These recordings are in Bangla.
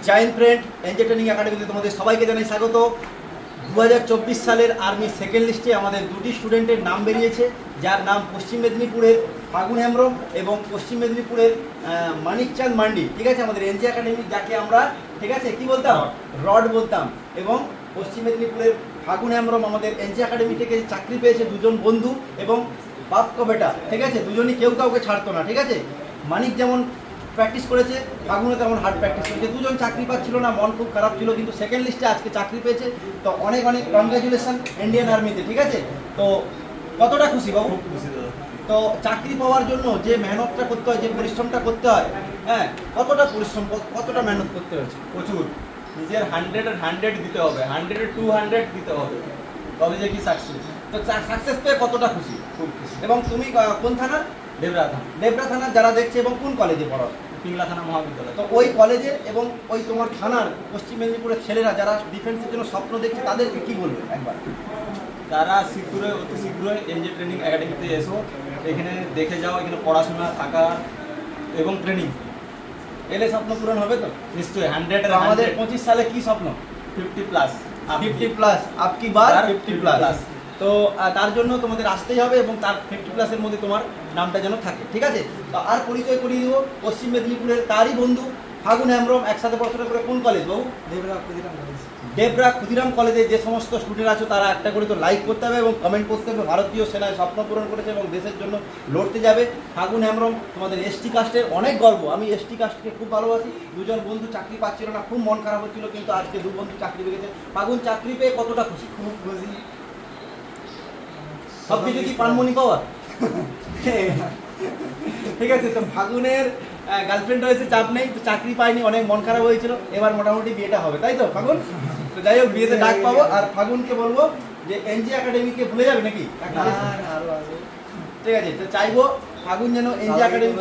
জয় হিন্দ ফ্রেন্ড, এনজে ট্রেনিং একাডেমিতে তোমাদের সবাইকে জানাই স্বাগত। 2024 সালের আর্মি সেকেন্ড লিস্টে আমাদের দুটি স্টুডেন্টের নাম বেরিয়েছে, যার নাম পশ্চিম মেদিনীপুরের ফাগুন হেমব্রম এবং পশ্চিম মেদিনীপুরের মানিকচাঁদ মান্ডি। ঠিক আছে, আমাদের এনজে একাডেমি যাকে আমরা ঠিক আছে কি বলতাম, রড বলতাম। এবং পশ্চিম মেদিনীপুরের ফাগুন হেমব্রম আমাদের এনজে একাডেমি থেকে চাকরি পেয়েছে দুজন বন্ধু এবং বাপ কা বেটা। ঠিক আছে, দুজনই কেউ কাউকে ছাড়তো না। ঠিক আছে, মানিক যেমন প্র্যাকটিস করেছে, ফাগুনে তেমন হার্ড প্র্যাকটিস করেছে। দুজন চাকরি পাচ্ছিল না, মন খুব খারাপ ছিল, কিন্তু সেকেন্ড লিস্টে আজকে চাকরি পেয়েছে। তো অনেক অনেক কনগ্রাচুলেশন ইন্ডিয়ান আর্মিতে। ঠিক আছে, তো কতটা খুশি বাবু? তো চাকরি পাওয়ার জন্য যে মেহনতটা করতে হয়, যে পরিশ্রমটা করতে হয়, হ্যাঁ, কতটা পরিশ্রম, কতটা মেহনত করতে হয়েছে? প্রচুর। নিজের 100 দিতে হবে, 100 দিতে হবে, তবে যে কি সাকসেস। তো সাকসেস পেয়ে কতটা খুশি? খুব খুশি। এবং তুমি কোন থানা? দেবরা থানা। দেবরা থানা যারা দেখছে, এবং কোন কলেজে পড়ো? পিংলা থানা মহাবিদ্যালয়। তো ওই কলেজে এবং ওই তোমার থানার পশ্চিম মেদিনীপুরের ছেলেরা যারা ডিফেন্সের জন্য স্বপ্ন দেখছে, তাদেরকে কি বলবে একবার? তারা শীঘ্রই, অতি শীঘ্রই এনজে ট্রেনিং একাডেমিতে এসো, এখানে দেখে যাও, এখানে পড়াশোনা, থাকা এবং ট্রেনিং। এলে স্বপ্ন পূরণ হবে তো? নিশ্চয়ই 100 আমাদের 25 সালে কি স্বপ্ন? 50+। 50+, আপকি বার 50+। তো তার জন্য তোমাদের আসতেই হবে এবং তার 50+-এর মধ্যে তোমার নামটা যেন থাকে। ঠিক আছে, তো আর পরিচয় করিয়ে দেবো, পশ্চিম মেদিনীপুরের তারই বন্ধু ফাগুন হেমব্রম। একসাথে পড়াশোনা করে কোন কলেজ বাবু? দেবরা ক্ষুদিরাম কলেজে যে সমস্ত স্টুডেন্ট আছো, তারা একটা করে তো লাইক করতে হবে এবং কমেন্ট করতে হবে। ভারতীয় সেনায় স্বপ্ন পূরণ করেছে এবং দেশের জন্য লড়তে যাবে। ফাগুন হেমব্রম তোমাদের এসটি কাস্টের, অনেক গর্ব। আমি এসটি কাস্টকে খুব ভালোবাসি। দুজন বন্ধু চাকরি পাচ্ছিল না, খুব মন খারাপ হচ্ছিল, কিন্তু আজকে দু বন্ধু চাকরি পেয়েছে। ফাগুন চাকরি পেয়ে কতটা খুশি? খুব খুশি। সব কিছু কি পানমনি পাওয়া? ঠিক আছে, তো ফাগুনের গার্লফ্রেন্ড হয়েছে, চাপ নেই। তো চাকরি পাইনি, অনেক মন খারাপ হয়েছিল। এবার মোটামুটি বিয়েটা হবে, তাই তো ফাগুন? তো যাই হোক, বিয়েতে ডাক পাবো। আর ফাগুনকে বলবো যে এনজে একাডেমিকে ভুলে যাবে নাকি? ঠিক আছে, তো চাইবো ফাগুন যেন এনজে একাডেমি।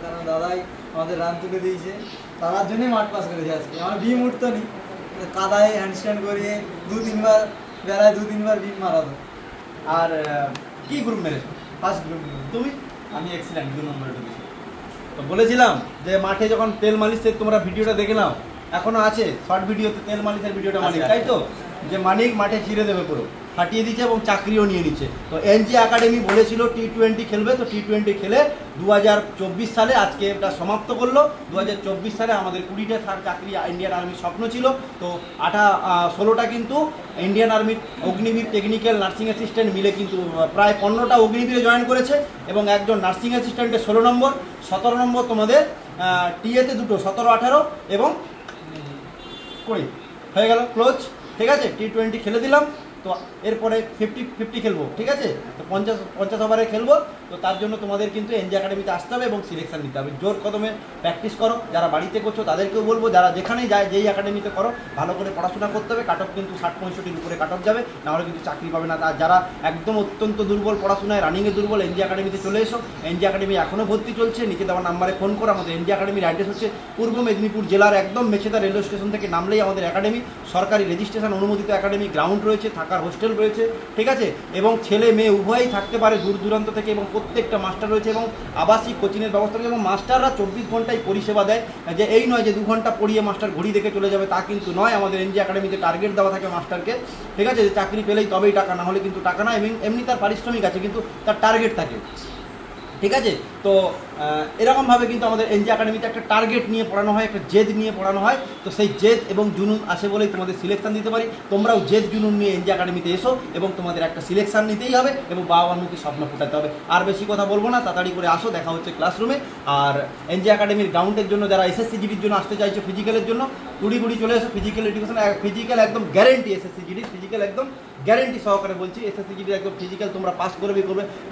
কারণ দাদাই আমাদের রান তুলে দিয়েছে, তার জন্যই মাঠ পাস করেছে আজকে। আমার বিম উঠতো নি, কাদায় হ্যান্ডস্ট্যান্ড করিয়ে 2-3 বার বেলায় 2-3 বার বিম মারাতো। আর কি গ্রুপ মেরেছো? First group. তুমি? আমি এক্সিলেন্ট 2 নম্বরে ঢুকেছি। তো বলেছিলাম যে মাঠে যখন তেল মালিশের তোমরা ভিডিওটা দেখলাম, এখনো আছে শর্ট ভিডিওতে তেল মালিশের ভিডিওটা মানিক, তাই তো? যে মানিক মাঠে ছিঁড়ে দেবে, পুরো ফাটিয়ে দিচ্ছে এবং চাকরিও নিয়ে নিচ্ছে। তো এনজে একাডেমি বলেছিল T20 খেলবে, তো T20 খেলে 2024 সালে আজকে এটা সমাপ্ত করলো। 2024 সালে আমাদের 20টা চাকরি ইন্ডিয়ান আর্মির স্বপ্ন ছিল, তো 16টা কিন্তু ইন্ডিয়ান আর্মির অগ্নিবীর, টেকনিক্যাল, নার্সিং অ্যাসিস্ট্যান্ট মিলে কিন্তু প্রায় 15টা অগ্নিবীরে জয়েন করেছে এবং একজন নার্সিং অ্যাসিস্ট্যান্টে 16 নম্বর, 17 নম্বর তোমাদের টিএতে দুটো 17-18 এবং 20 হয়ে গেল ক্লোজ। ঠিক আছে, T20 খেলে দিলাম। তো এরপরে 50 খেলবো। ঠিক আছে, তো 50 ওভারে খেলবো। তো তার জন্য তোমাদের কিন্তু এনজে একাডেমিতে আসতে হবে এবং সিলেকশন নিতে হবে। জোর কদমে প্র্যাকটিস করো। যারা বাড়িতে করছো তাদেরকেও বলবো, যারা যেখানেই যায়, যেই একাডেমিতে করো, ভালো করে পড়াশোনা করতে হবে। কাট অফ কিন্তু 60-65-র উপরে কাট অফ যাবে, নাহলে কিন্তু চাকরি পাবে না। আর যারা একদম অত্যন্ত দুর্বল, পড়াশোনায় রানিংয়ে দুর্বল, এনজে একাডেমিতে চলে এসো। এনজে একাডেমি এখনও ভর্তি চলছে। নিচে দেওয়ার নাম্বারে ফোন করো। আমাদের এনজে একাডেমির অ্যাড্রেস হচ্ছে পূর্ব মেদিনীপুর জেলার একদম মেছেদা রেলওয়ে স্টেশন থেকে নামলেই আমাদের একাডেমি। সরকারি রেজিস্ট্রেশন অনুমোদিত একাডেমি, গ্রাউন্ড রয়েছে, থাকার হোস্টেল রয়েছে। ঠিক আছে, এবং ছেলে মেয়ে উভয়ই থাকতে পারে দূর দূরান্ত থেকে, এবং প্রত্যেকটা মাস্টার রয়েছে এবং আবাসিক কোচিংয়ের ব্যবস্থা রয়েছে। এবং মাস্টাররা 24 ঘন্টায় পরিষেবা দেয়। যে এই নয় যে 2 ঘন্টা পড়িয়ে মাস্টার ঘড়ি দেখে চলে যাবে, তা কিন্তু নয়। আমাদের এনজে একাডেমিতে টার্গেট দেওয়া থাকে মাস্টারকে। ঠিক আছে, যে চাকরি পেলেই তবেই টাকা, না হলে কিন্তু টাকা না। এবং এমনি তার পারিশ্রমিক আছে, কিন্তু তার টার্গেট থাকে। ঠিক আছে, তো এরকমভাবে কিন্তু আমাদের এনজে একাডেমিতে একটা টার্গেট নিয়ে পড়ানো হয়, একটা জেদ নিয়ে পড়ানো হয়। তো সেই জেদ এবং জুনুন আছে বলেই তোমাদের সিলেকশন দিতে পারি। তোমরাও জেদ জুনুন নিয়ে এনজে একাডেমিতে এসো এবং তোমাদের একটা সিলেকশন নিতেই হবে এবং বাবা মার মুখে স্বপ্ন ফোটাতে হবে। আর বেশি কথা বলবো না, তাড়াতাড়ি করে আসো, দেখা হচ্ছে ক্লাসরুমে। আর এনজে একাডেমির গ্রাউন্ডের জন্য যারা এসএসসি জিডির জন্য আসতে চাইছো, ফিজিক্যালের জন্য গুড়ি চলে এসো। ফিজিক্যাল এডুকেশন, ফিজিক্যাল একদম গ্যারেন্টি। এসএসসি জিডির ফিজিক্যাল একদম গ্যারেন্টি সহকারে বলছি। এসএসসি জিডির একদম ফিজিক্যাল তোমরা পাস করবে।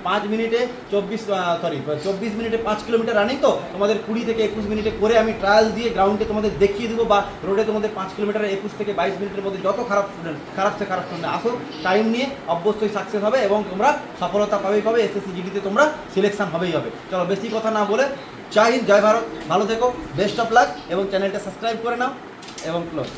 5 মিনিটে 24 মিনিটে 5 কিলোমিটার রানিং। তো তোমাদের 20 থেকে 21 মিনিটে করে আমি ট্রায়াল দিয়ে গ্রাউন্ডে তোমাদের দেখিয়ে দেবো, বা রোডে তোমাদের 5 কিলোমিটার 21 থেকে 22 মিনিটের মধ্যে যত খারাপ স্টুডেন্ট আসো, টাইম নিয়ে অবশ্যই সাকসেস হবে এবং তোমরা সফলতা পাবে। এসএসসি জিডিতে তোমরা সিলেকশন হবেই হবে। চলো, বেশি কথা না বলে, জয় হিন্দ, জয় ভারত, ভালো থেকো, বেস্ট অফ লাক এবং চ্যানেলটা সাবস্ক্রাইব করে নাও এবং ক্লোজ।